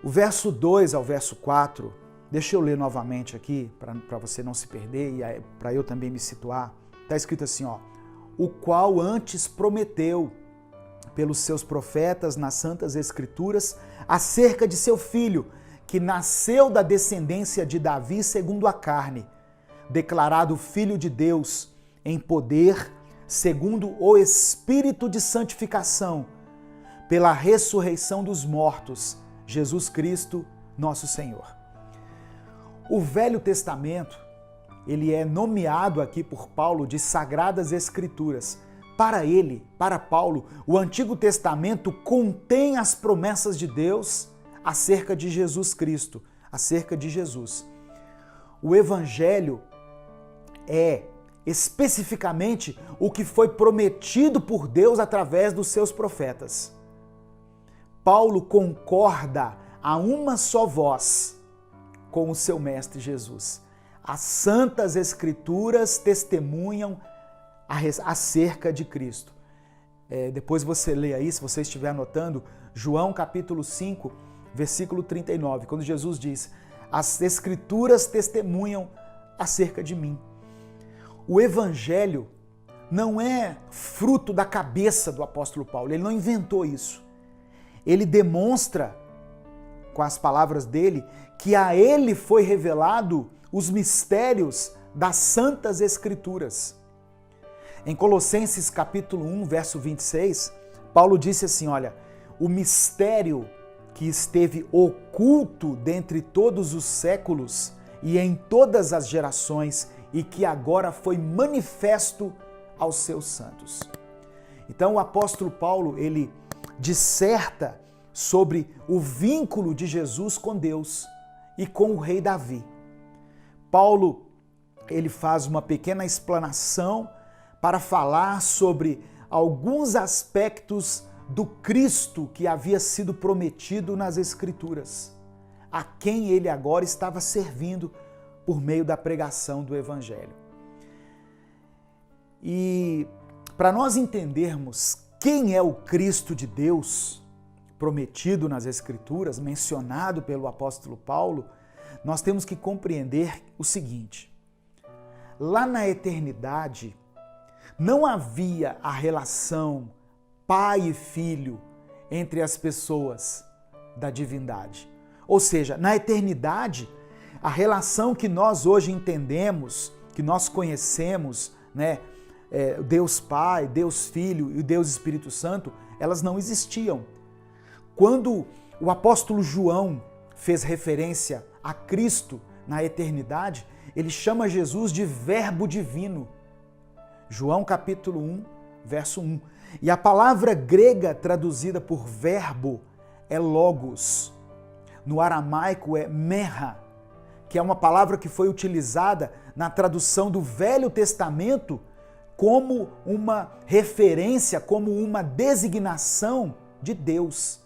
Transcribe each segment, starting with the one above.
O verso 2 ao verso 4, deixa eu ler novamente aqui, para você não se perder e para eu também me situar. Está escrito assim, ó: o qual antes prometeu pelos seus profetas nas santas escrituras acerca de seu filho, que nasceu da descendência de Davi segundo a carne, declarado Filho de Deus em poder, segundo o Espírito de santificação, pela ressurreição dos mortos, Jesus Cristo, nosso Senhor. O Velho Testamento, ele é nomeado aqui por Paulo de Sagradas Escrituras. Para ele, para Paulo, o Antigo Testamento contém as promessas de Deus acerca de Jesus Cristo, acerca de Jesus. O Evangelho é especificamente o que foi prometido por Deus através dos seus profetas. Paulo concorda a uma só voz com o seu mestre Jesus. As Santas Escrituras testemunham acerca de Cristo. Depois você lê aí, se você estiver anotando, João capítulo 5, versículo 39, quando Jesus diz: as Escrituras testemunham acerca de mim. O Evangelho não é fruto da cabeça do apóstolo Paulo, ele não inventou isso. Ele demonstra, com as palavras dele, que a ele foi revelado os mistérios das Santas Escrituras. Em Colossenses capítulo 1, verso 26, Paulo disse assim, olha, o mistério que esteve oculto dentre todos os séculos e em todas as gerações e que agora foi manifesto aos seus santos. Então o apóstolo Paulo, ele disserta sobre o vínculo de Jesus com Deus e com o rei Davi. Paulo, ele faz uma pequena explanação para falar sobre alguns aspectos do Cristo que havia sido prometido nas Escrituras, a quem ele agora estava servindo por meio da pregação do Evangelho. E para nós entendermos quem é o Cristo de Deus, prometido nas Escrituras, mencionado pelo apóstolo Paulo, nós temos que compreender o seguinte: lá na eternidade, não havia a relação pai e filho entre as pessoas da divindade. Ou seja, na eternidade, a relação que nós hoje entendemos, que nós conhecemos, né, Deus Pai, Deus Filho e Deus Espírito Santo, elas não existiam. Quando o apóstolo João fez referência a Cristo na eternidade, ele chama Jesus de Verbo Divino. João capítulo 1, verso 1. E a palavra grega traduzida por verbo é logos. No aramaico é merra, que é uma palavra que foi utilizada na tradução do Velho Testamento como uma referência, como uma designação de Deus.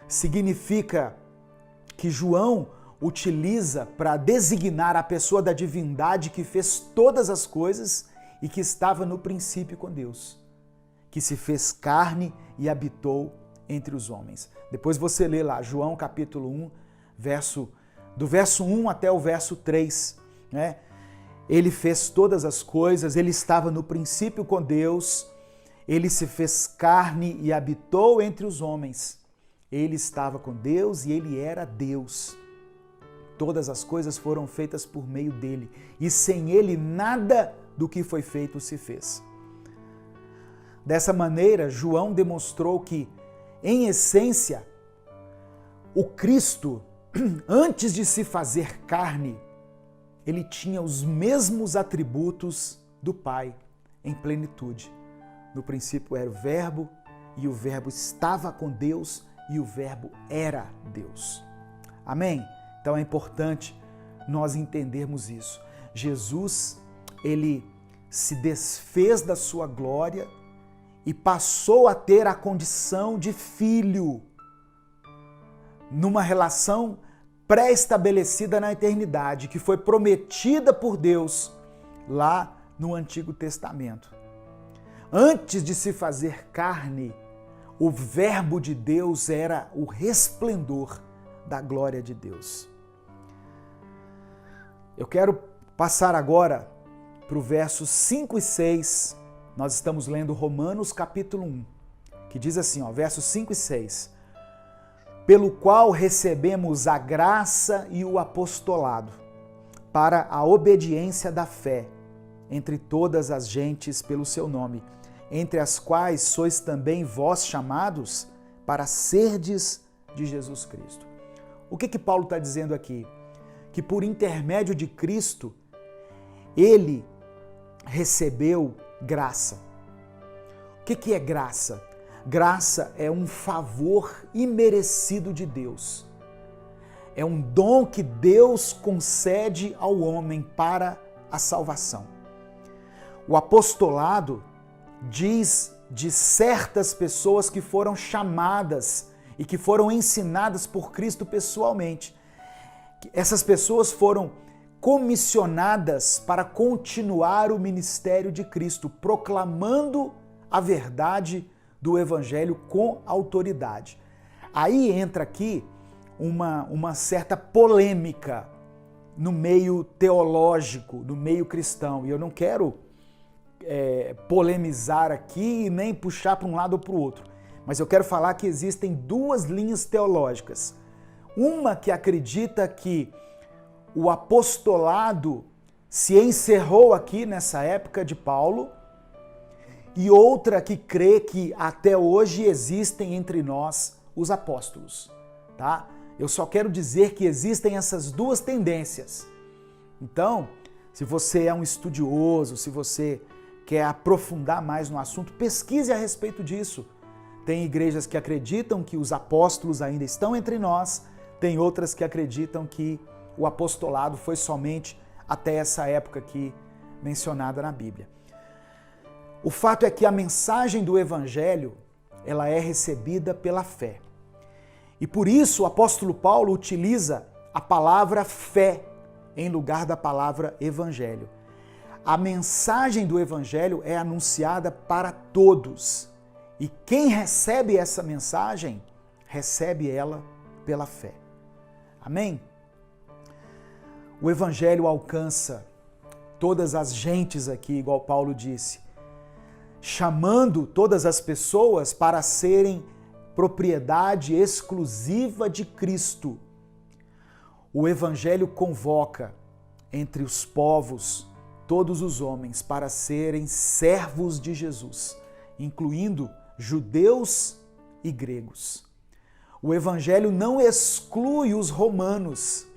Significa que João utiliza para designar a pessoa da divindade que fez todas as coisas e que estava no princípio com Deus, que se fez carne e habitou entre os homens. Depois você lê lá, João capítulo 1, do verso 1 até o verso 3, né? Ele fez todas as coisas, ele estava no princípio com Deus, ele se fez carne e habitou entre os homens. Ele estava com Deus e ele era Deus. Todas as coisas foram feitas por meio dele, e sem ele nada do que foi feito se fez. Dessa maneira, João demonstrou que, em essência, o Cristo, antes de se fazer carne, ele tinha os mesmos atributos do Pai em plenitude. No princípio era o Verbo, e o Verbo estava com Deus, e o Verbo era Deus. Amém? Então é importante nós entendermos isso. Jesus, ele se desfez da sua glória e passou a ter a condição de filho, numa relação pré-estabelecida na eternidade, que foi prometida por Deus lá no Antigo Testamento. Antes de se fazer carne, o Verbo de Deus era o resplendor da glória de Deus. Eu quero passar agora para o versos 5 e 6. Nós estamos lendo Romanos capítulo 1, que diz assim, versos 5 e 6. Pelo qual recebemos a graça e o apostolado, para a obediência da fé, entre todas as gentes pelo seu nome, entre as quais sois também vós chamados para serdes de Jesus Cristo. O que Paulo está dizendo aqui? Que por intermédio de Cristo, ele recebeu graça. O que é graça? Graça é um favor imerecido de Deus. É um dom que Deus concede ao homem para a salvação. O apostolado diz de certas pessoas que foram chamadas e que foram ensinadas por Cristo pessoalmente. Essas pessoas foram comissionadas para continuar o ministério de Cristo, proclamando a verdade do Evangelho com autoridade. Aí entra aqui uma certa polêmica no meio teológico, no meio cristão, e eu não quero polemizar aqui e nem puxar para um lado ou para o outro, mas eu quero falar que existem duas linhas teológicas. Uma que acredita que o apostolado se encerrou aqui nessa época de Paulo, e outra que crê que até hoje existem entre nós os apóstolos, tá? Eu só quero dizer que existem essas duas tendências. Então, se você é um estudioso, se você quer aprofundar mais no assunto, pesquise a respeito disso. Tem igrejas que acreditam que os apóstolos ainda estão entre nós, tem outras que acreditam que o apostolado foi somente até essa época aqui mencionada na Bíblia. O fato é que a mensagem do Evangelho, ela é recebida pela fé. E por isso o apóstolo Paulo utiliza a palavra fé em lugar da palavra evangelho. A mensagem do Evangelho é anunciada para todos. E quem recebe essa mensagem, recebe ela pela fé. Amém? O Evangelho alcança todas as gentes aqui, igual Paulo disse, chamando todas as pessoas para serem propriedade exclusiva de Cristo. O Evangelho convoca entre os povos todos os homens para serem servos de Jesus, incluindo judeus e gregos. O Evangelho não exclui os romanos,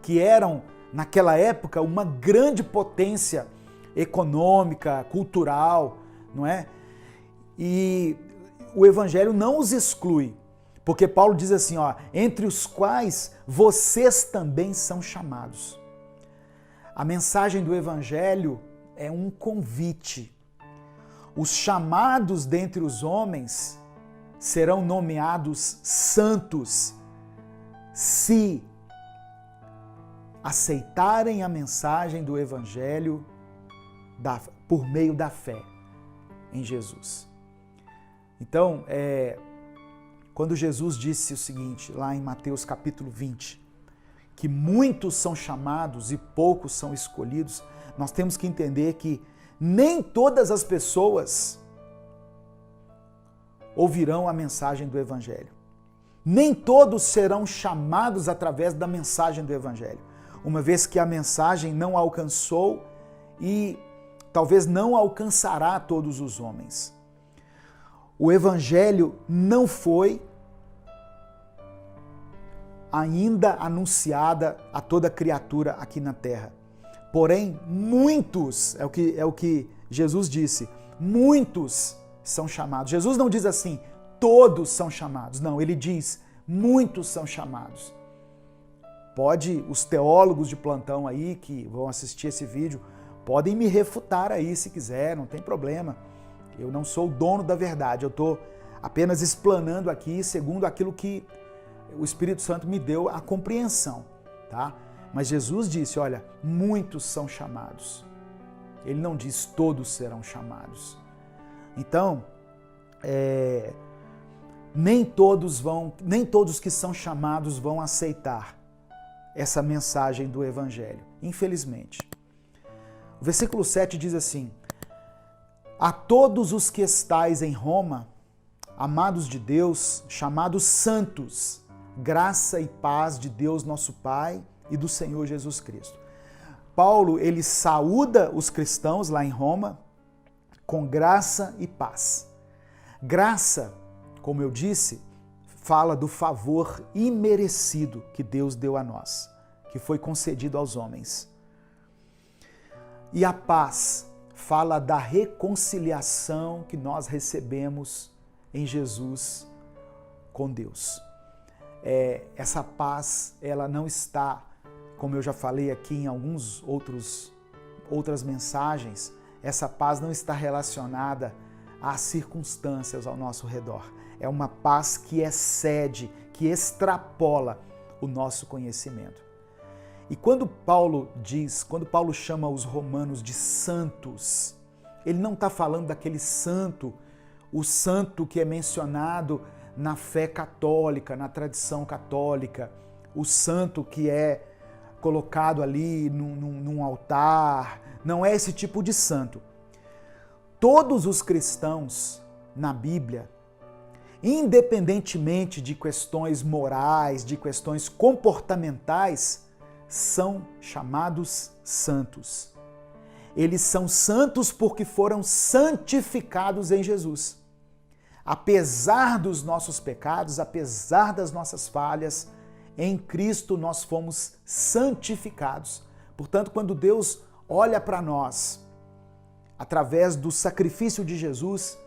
que eram, naquela época, uma grande potência econômica, cultural, não é? E o Evangelho não os exclui, porque Paulo diz assim, entre os quais vocês também são chamados. A mensagem do Evangelho é um convite. Os chamados dentre os homens serão nomeados santos se aceitarem a mensagem do Evangelho por meio da fé em Jesus. Então, quando Jesus disse o seguinte, lá em Mateus capítulo 20, que muitos são chamados e poucos são escolhidos, nós temos que entender que nem todas as pessoas ouvirão a mensagem do Evangelho. Nem todos serão chamados através da mensagem do Evangelho, uma vez que a mensagem não alcançou e talvez não alcançará todos os homens. O Evangelho não foi ainda anunciada a toda criatura aqui na terra. Porém, muitos, é o que Jesus disse, muitos são chamados. Jesus não diz assim, todos são chamados. Não, ele diz, muitos são chamados. Pode, os teólogos de plantão aí que vão assistir esse vídeo, podem me refutar aí se quiser, não tem problema. Eu não sou o dono da verdade, eu estou apenas explanando aqui segundo aquilo que o Espírito Santo me deu a compreensão, tá? Mas Jesus disse, olha, muitos são chamados. Ele não diz todos serão chamados. Então, nem todos que são chamados vão aceitar essa mensagem do Evangelho, infelizmente. O versículo 7 diz assim: a todos os que estais em Roma, amados de Deus, chamados santos, graça e paz de Deus nosso Pai e do Senhor Jesus Cristo. Paulo, ele saúda os cristãos lá em Roma com graça e paz. Graça, como eu disse, fala do favor imerecido que Deus deu a nós, que foi concedido aos homens. E a paz fala da reconciliação que nós recebemos em Jesus com Deus. Essa paz, ela não está, como eu já falei aqui em outras mensagens, essa paz não está relacionada às circunstâncias ao nosso redor. É uma paz que excede, que extrapola o nosso conhecimento. E quando Paulo chama os romanos de santos, ele não está falando daquele santo, o santo que é mencionado na fé católica, na tradição católica, o santo que é colocado ali num altar. Não é esse tipo de santo. Todos os cristãos na Bíblia, independentemente de questões morais, de questões comportamentais, são chamados santos. Eles são santos porque foram santificados em Jesus. Apesar dos nossos pecados, apesar das nossas falhas, em Cristo nós fomos santificados. Portanto, quando Deus olha para nós, através do sacrifício de Jesus,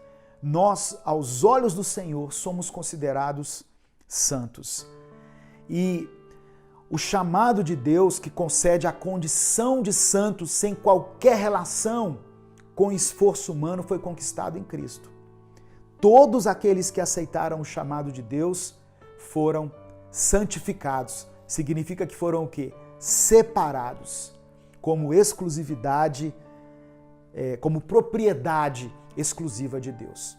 nós, aos olhos do Senhor, somos considerados santos. E o chamado de Deus, que concede a condição de santos sem qualquer relação com esforço humano, foi conquistado em Cristo. Todos aqueles que aceitaram o chamado de Deus foram santificados. Significa que foram o quê? Separados, como exclusividade, como propriedade exclusiva de Deus.